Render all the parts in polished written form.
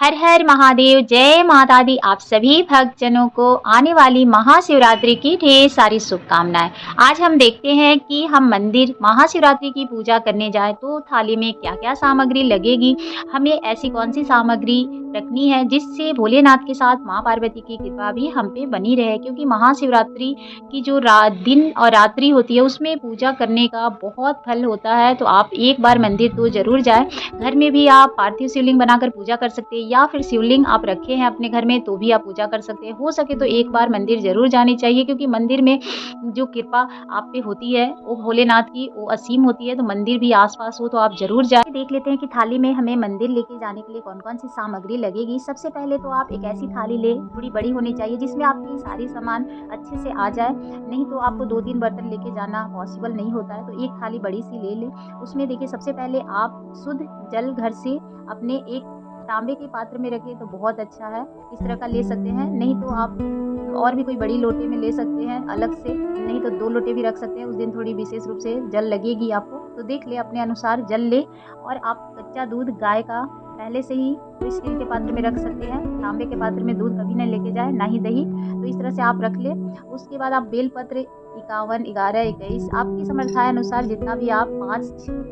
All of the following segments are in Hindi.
हर हर महादेव, जय माता दी। आप सभी भक्तजनों को आने वाली महाशिवरात्रि की ढेर सारी शुभकामनाएं। आज हम देखते हैं कि हम मंदिर महाशिवरात्रि की पूजा करने जाए तो थाली में क्या क्या सामग्री लगेगी, हमें ऐसी कौन सी सामग्री रखनी है जिससे भोलेनाथ के साथ माँ पार्वती की कृपा भी हम पे बनी रहे। क्योंकि महाशिवरात्रि की जो दिन और रात्रि होती है उसमें पूजा करने का बहुत फल होता है। तो आप एक बार मंदिर तो जरूर जाए। घर में भी आप पार्थिव शिवलिंग बनाकर पूजा कर सकते हैं या फिर शिवलिंग आप रखे हैं अपने घर में तो भी आप पूजा कर सकते हैं। हो सके तो एक बार मंदिर जरूर जानी चाहिए, क्योंकि मंदिर में जो कृपा आप पे होती है वो भोलेनाथ की वो असीम होती है। तो मंदिर भी आसपास हो तो आप जरूर जाए। देख लेते हैं कि थाली में हमें मंदिर लेके जाने के लिए कौन कौन सी सामग्री लगेगी। सबसे पहले तो आप एक ऐसी थाली ले, थोड़ी बड़ी होनी चाहिए जिसमें आपकी सारी सामान अच्छे से आ जाए। नहीं तो आपको 2-3 बर्तन लेके जाना पॉसिबल नहीं होता है, तो एक थाली बड़ी सी ले ले। उसमें देखिए सबसे पहले आप शुद्ध जल घर से अपने एक तांबे के पात्र में रखें तो बहुत अच्छा है। इस तरह का ले सकते हैं, नहीं तो आप और भी कोई बड़ी लोटे में ले सकते हैं अलग से, नहीं तो 2 लोटे भी रख सकते हैं। उस दिन थोड़ी विशेष रूप से जल लगेगी आपको, तो देख ले अपने अनुसार जल ले। और आप कच्चा दूध गाय का पहले से ही तो स्टील के पात्र में रख सकते हैं। तांबे के पात्र में दूध कभी नहीं लेके जाए, ना ही दही। तो इस तरह से आप रख ले। उसके बाद आप बेलपत्र 51, 11, 21 आपकी समर्थाय अनुसार जितना भी आप 5,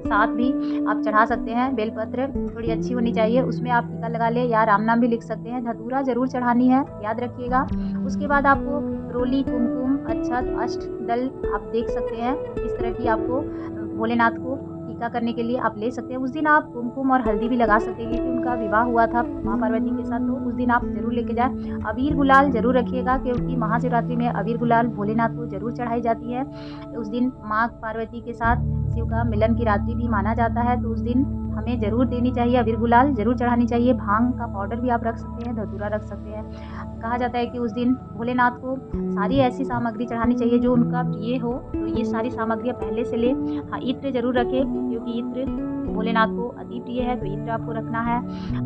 7 भी आप चढ़ा सकते हैं। बेलपत्र थोड़ी अच्छी होनी चाहिए, उसमें आप टीका लगा ले या राम नाम भी लिख सकते हैं। धतूरा जरूर चढ़ानी है, याद रखिएगा। उसके बाद आपको रोली, कुमकुम, अक्षत, अष्टदल आप देख सकते हैं। इस तरह की आपको भोलेनाथ को टीका करने के लिए आप ले सकते हैं। उस दिन आप कुमकुम और हल्दी भी लगा सकते हैं, क्योंकि उनका विवाह हुआ था माँ पार्वती के साथ, तो उस दिन आप जरूर लेके जाए। अबीर गुलाल जरूर रखिएगा, क्योंकि महाशिवरात्रि में अबीर गुलाल भोलेनाथ को जरूर चढ़ाई जाती है। उस दिन माँ पार्वती के साथ शिव का मिलन की रात्रि भी माना जाता है, तो उस दिन हमें जरूर देनी चाहिए, अबीर गुलाल जरूर चढ़ानी चाहिए। भांग का पाउडर भी आप रख सकते हैं, धतूरा रख सकते हैं। कहा जाता है कि उस दिन भोलेनाथ को सारी ऐसी सामग्री चढ़ानी चाहिए जो उनका प्रिय हो, तो ये सारी सामग्रियाँ पहले से ले। हाँ, इत्र जरूर रखें, क्योंकि इत्र भोलेनाथ को अति प्रिय है, तो इत्र आपको रखना है।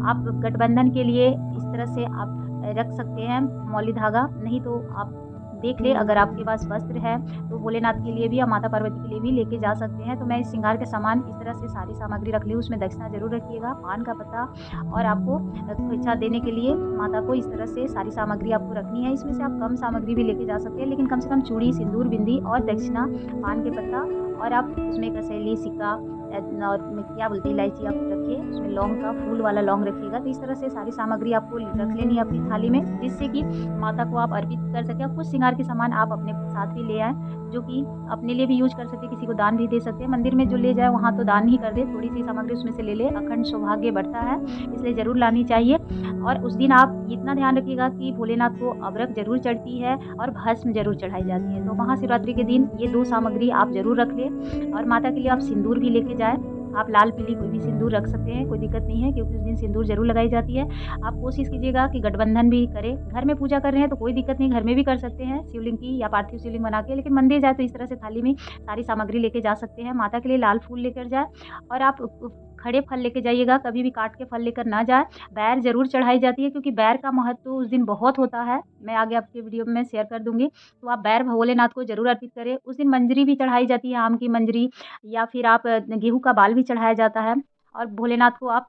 आप गठबंधन के लिए इस तरह से आप रख सकते हैं मौली धागा, नहीं तो आप देख ले अगर आपके पास वस्त्र है तो भोलेनाथ के लिए भी या माता पार्वती के लिए भी लेके जा सकते हैं। तो मैं इस श्रृंगार के सामान इस तरह से सारी सामग्री रख ली। उसमें दक्षिणा जरूर रखिएगा, पान का पत्ता, और आपको खोइछा देने के लिए माता को इस तरह से सारी सामग्री आपको रखनी है। इसमें से आप कम सामग्री भी लेके जा सकते हैं, लेकिन कम से कम चूड़ी, सिंदूर, बिंदी और दक्षिणा, पान के पत्ता, और आप उसमें कसैली, सिक्का और क्या बोलते हैं इलायची आप रखिए। उसमें लौंग का फूल वाला लौंग रखिएगा। तो इस तरह से सारी सामग्री आपको रख लेनी है अपनी थाली में, जिससे कि माता को आप अर्पित कर सकें। कुछ श्रृंगार के सामान आप अपने साथ भी ले आए, जो कि अपने लिए भी यूज कर सकते हैं, किसी को दान भी दे सकते हैं। मंदिर में जो ले जाए वहाँ तो दान ही कर दे, थोड़ी सी सामग्री उसमें से ले ले, अखंड सौभाग्य बढ़ता है, इसलिए जरूर लानी चाहिए। और उस दिन आप इतना ध्यान रखिएगा कि भोलेनाथ को अबरक जरूर चढ़ती है और भस्म जरूर चढ़ाई जाती है। तो महाशिवरात्रि के दिन ये 2 सामग्री आप जरूर रख लें। और माता के लिए आप सिंदूर भी लेके जाए। आप लाल पीली कोई भी सिंदूर रख सकते हैं, कोई दिक्कत नहीं है, क्योंकि उस दिन सिंदूर जरूर लगाई जाती है। आप कोशिश कीजिएगा कि गठबंधन भी करें। घर में पूजा कर रहे हैं तो कोई दिक्कत नहीं, घर में भी कर सकते हैं शिवलिंग की या पार्थिव शिवलिंग बना के, लेकिन मंदिर जाए तो इस तरह से थाली में सारी सामग्री लेके जा सकते हैं। माता के लिए लाल फूल लेकर जाए, और आप खड़े फल लेके जाइएगा, कभी भी काट के फल लेकर ना जाए। बैर जरूर चढ़ाई जाती है, क्योंकि बैर का महत्व उस दिन बहुत होता है, मैं आगे आपके वीडियो में शेयर कर दूंगी। तो आप बैर भोलेनाथ को जरूर अर्पित करें। उस दिन मंजरी भी चढ़ाई जाती है, आम की मंजरी, या फिर आप गेहूं का बाल भी चढ़ाया जाता है। और भोलेनाथ को आप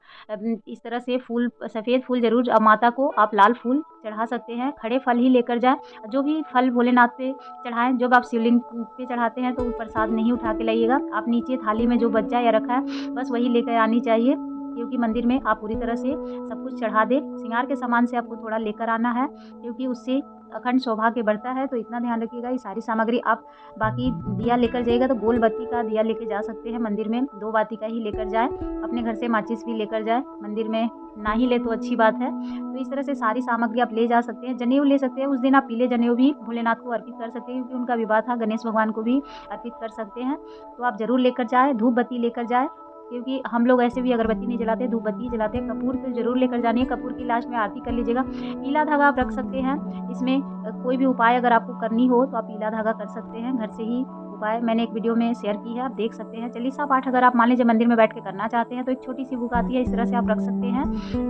इस तरह से फूल, सफ़ेद फूल जरूर, माता को आप लाल फूल चढ़ा सकते हैं। खड़े फल ही लेकर जाएं। जो भी फल भोलेनाथ पे चढ़ाएं, जब आप शिवलिंग पे चढ़ाते हैं तो वो प्रसाद नहीं उठा के लाइएगा। आप नीचे थाली में जो बच जाए या रखा है बस वही लेकर आनी चाहिए, क्योंकि मंदिर में आप पूरी तरह से सब कुछ चढ़ा दे। श्रृंगार के सामान से आपको थोड़ा लेकर आना है, क्योंकि उससे अखंड सौभाग्य बढ़ता है। तो इतना ध्यान रखिएगा। ये सारी सामग्री आप, बाकी दिया लेकर जाइएगा तो गोल बत्ती का दिया लेके जा सकते हैं मंदिर में, 2 बाती का ही लेकर जाए। अपने घर से माचिस भी लेकर जाए, मंदिर में ना ही ले तो अच्छी बात है। तो इस तरह से सारी सामग्री आप ले जा सकते हैं। जनेऊ ले सकते हैं, उस दिन आप पीले जनेऊ भी भोलेनाथ को अर्पित कर सकते हैं, क्योंकि उनका विवाह था। गणेश भगवान को भी अर्पित कर सकते हैं, तो आप जरूर लेकर जाए। धूप बत्ती लेकर जाए, क्योंकि हम लोग ऐसे भी अगरबत्ती नहीं जलाते, धूप बत्ती जलाते हैं। कपूर तो जरूर लेकर जानी है, कपूर की लास्ट में आरती कर लीजिएगा। पीला धागा आप रख सकते हैं। इसमें कोई भी उपाय अगर आपको करनी हो तो आप पीला धागा कर सकते हैं, घर से ही उपाय मैंने एक वीडियो में शेयर की है, आप देख सकते हैं। चालीसा पाठ अगर आप मान लीजिए मंदिर में बैठ के करना चाहते हैं तो एक छोटी सी बुक आती है, इस तरह से आप रख सकते हैं।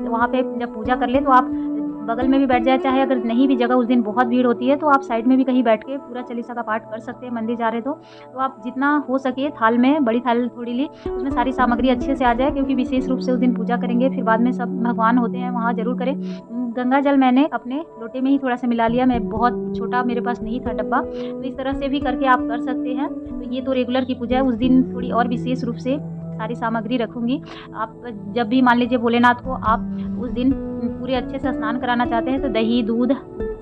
तो वहाँ पे जब पूजा कर ले तो आप बगल में भी बैठ जाए, चाहे अगर नहीं भी जगह उस दिन बहुत भीड़ होती है तो आप साइड में भी कहीं बैठ के पूरा चालीसा का पाठ कर सकते हैं मंदिर जा रहे तो आप जितना हो सके थाल में, बड़ी थाल थोड़ी ली, उसमें सारी सामग्री अच्छे से आ जाए, क्योंकि विशेष रूप से उस दिन पूजा करेंगे, फिर बाद में सब भगवान होते हैं वहाँ ज़रूर करें। गंगा जल मैंने अपने लोटे में ही थोड़ा सा मिला लिया, मैं बहुत छोटा मेरे पास नहीं था डब्बा, तो इस तरह से भी करके आप कर सकते हैं। तो ये तो रेगुलर की पूजा है, उस दिन थोड़ी और विशेष रूप से सारी सामग्री रखूँगी। आप जब भी मान लीजिए भोलेनाथ को आप उस दिन पूरे अच्छे से स्नान कराना चाहते हैं तो दही, दूध,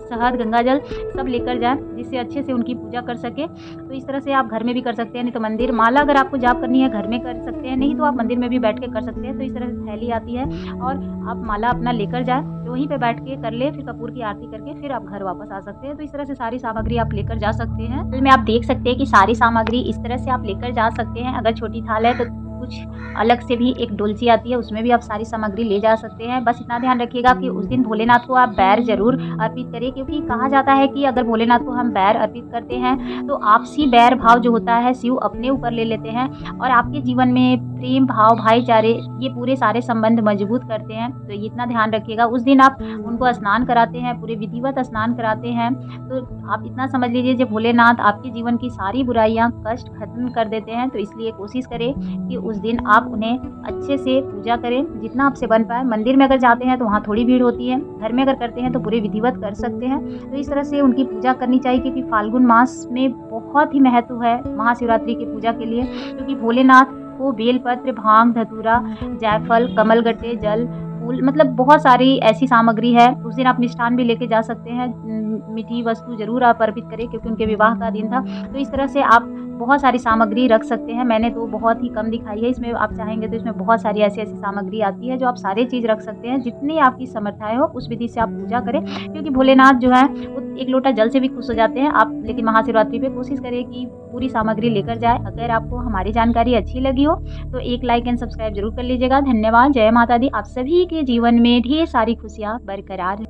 शहद, गंगा जल सब लेकर जाएँ, जिससे अच्छे से उनकी पूजा कर सकें। तो इस तरह से आप घर में भी कर सकते हैं, नहीं तो मंदिर माला अगर आपको जाप करनी है घर में कर सकते हैं, नहीं तो आप मंदिर में भी बैठ के कर सकते हैं। तो इस तरह से थैली आती है और आप माला अपना लेकर जाएँ, तो वहीं पे बैठ के कर ले, फिर कपूर की आरती करके फिर आप घर वापस आ सकते हैं। तो इस तरह से सारी सामग्री आप लेकर जा सकते हैं। थाल में आप देख सकते हैं कि सारी सामग्री इस तरह से आप लेकर जा सकते हैं। अगर छोटी थाल है तो कुछ अलग से भी एक डोलची आती है, उसमें भी आप सारी सामग्री ले जा सकते हैं। बस इतना ध्यान रखिएगा कि उस दिन भोलेनाथ को आप बैर ज़रूर अर्पित करें, क्योंकि कहा जाता है कि अगर भोलेनाथ को हम बैर अर्पित करते हैं तो आपसी बैर भाव जो होता है शिव अपने ऊपर ले लेते हैं और आपके जीवन में प्रेम भाव, भाईचारे, ये पूरे सारे संबंध मजबूत करते हैं। तो ये इतना ध्यान रखिएगा। उस दिन आप उनको स्नान कराते हैं, पूरे विधिवत स्नान कराते हैं, तो आप इतना समझ लीजिए जब भोलेनाथ आपके जीवन की सारी बुराइयां, कष्ट खत्म कर देते हैं। तो इसलिए कोशिश करें कि उस दिन आप उन्हें अच्छे से पूजा करें, जितना आपसे बन पाए। मंदिर में अगर जाते हैं तो वहाँ थोड़ी भीड़ होती है, घर में अगर करते हैं तो पूरे विधिवत कर सकते हैं। तो इस तरह से उनकी पूजा करनी चाहिए, क्योंकि फाल्गुन मास में बहुत ही महत्व है महाशिवरात्रि की पूजा के लिए, क्योंकि भोलेनाथ को बेलपत्र, भांग, धतूरा, जायफल, कमलगट्टे, जल, फूल, मतलब बहुत सारी ऐसी सामग्री है। उस दिन आप मिष्ठान भी लेके जा सकते हैं, मीठी वस्तु ज़रूर आप अर्पित करें, क्योंकि उनके विवाह का दिन था। तो इस तरह से आप बहुत सारी सामग्री रख सकते हैं। मैंने तो बहुत ही कम दिखाई है, इसमें आप चाहेंगे तो इसमें बहुत सारी ऐसी-ऐसी सामग्री आती है जो आप सारी चीज़ रख सकते हैं। जितनी आपकी समर्थाएँ हो उस विधि से आप पूजा करें, क्योंकि भोलेनाथ जो है वो एक लोटा जल से भी खुश हो जाते हैं। आप लेकिन महाशिवरात्रि पे कोशिश करें कि पूरी सामग्री लेकर जाएँ। अगर आपको हमारी जानकारी अच्छी लगी हो तो एक लाइक एंड सब्सक्राइब ज़रूर कर लीजिएगा। धन्यवाद। जय माता दी। आप सभी के जीवन में ढेर सारी खुशियाँ बरकरार